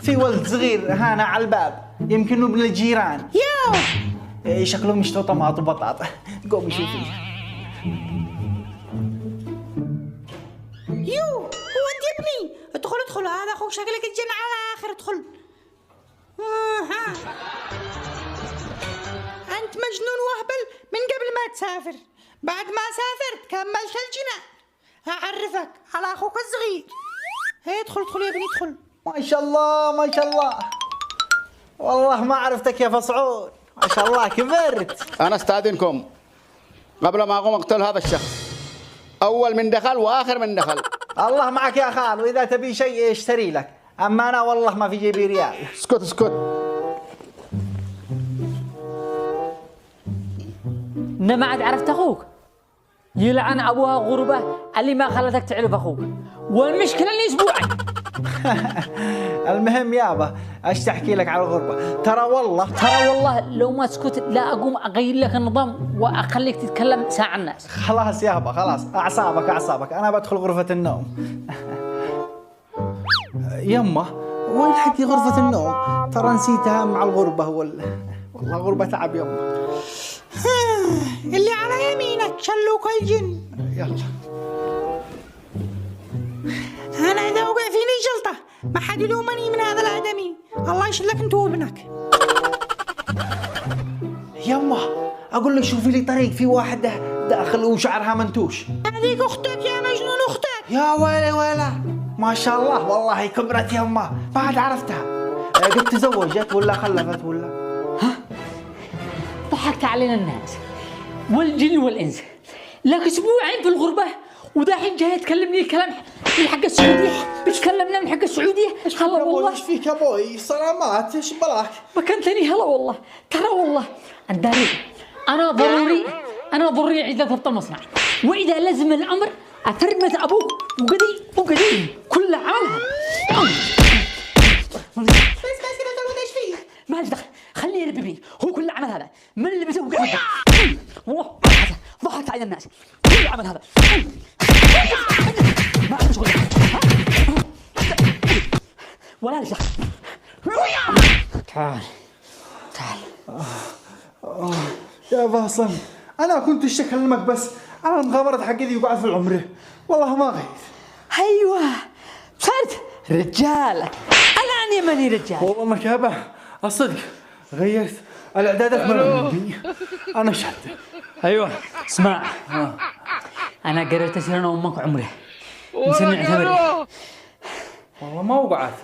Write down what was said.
في ولد صغير هنا على الباب، يمكن ابن الجيران. ياو شكله مشتو طماط وبطاطا. قومي شوفي. يو هو انت يا ابني؟ ادخل هذا اخوك شكلك اتجن على الاخر. ادخل. ها انت مجنون وهبل من قبل ما تسافر. بعد ما سافرت كملت الجنان. هعرفك على اخوك الصغير. هي ادخل يا ابني ادخل. ما شاء الله ما شاء الله، والله ما عرفتك يا فصعون، ما شاء الله كبرت. أنا استأذنكم قبل ما أقوم أقتل هذا الشخص، أول من دخل وآخر من دخل. الله معك يا خال، وإذا تبي شيء اشتري لك، أما أنا والله ما في جيبي ريال. اسكت. أنا ما عاد عرفت أخوك. يلعن أبوها غربة اللي ما خلتك تعرف أخوك، والمشكلة اللي أسبوعي. المهم يابا ايش تحكي لك على الغربة. ترى والله لو ما سكت لا أقوم أغير لك النظام وأخليك تتكلم ساعة الناس. خلاص يابا خلاص، أعصابك أنا بدخل غرفة النوم. يمه وين حقي غرفة النوم؟ ترى نسيتها مع الغربة والله غربة تعب يمه. اللي على يمينك شلوك الجن. يلا انا اذا وقع فيني جلطه ما حد يلومني من هذا الادمي. الله يشلك انت وابنك. يمه اقول له شوفي لي طريق، في واحدة داخل وشعرها منتوش. هذيك اختك يا مجنون، اختك. يا ويلي ما شاء الله والله كبرت يمه، ما عاد عرفتها. قد تزوجت ولا خلفت ولا؟ ها؟ ضحكت علينا الناس والجن والإنس. لك أسبوعين في الغربة ودحين جاي تكلمني كلام من حق السعودية، بتكلمنا من حق السعودية. هلا والله. ايش فيك يا ابوي؟ سلامات، ايش بلاك؟ ما كان ثاني. هلا والله. ترى والله الداري أنا ضروري أعيد لك المصنع، وإذا لزم الأمر أترمت أبوك وقدي كل عملها. بس كده تقول ايش فيه؟ ما لي دخل، خليني يربي بيه. هو كل عمل هذا من اللي بيسوي قاعد. والله ضحكت على الناس. كل عمل هذا ما عنده شغل ولا لي دخل. تعال يا فاصل، انا كنت اكلمك بس على المغامرة حقتي ذي وقعت في العمرة، والله ما غير. ايوه صرت رجال. الان ماني رجال والله انك يابا الصدق غيرت الاعدادات مرة. انا شحت. ايوه اسمع، انا قررت اصير انا وامك عمره نصير نعتبر. والله ما وقعت.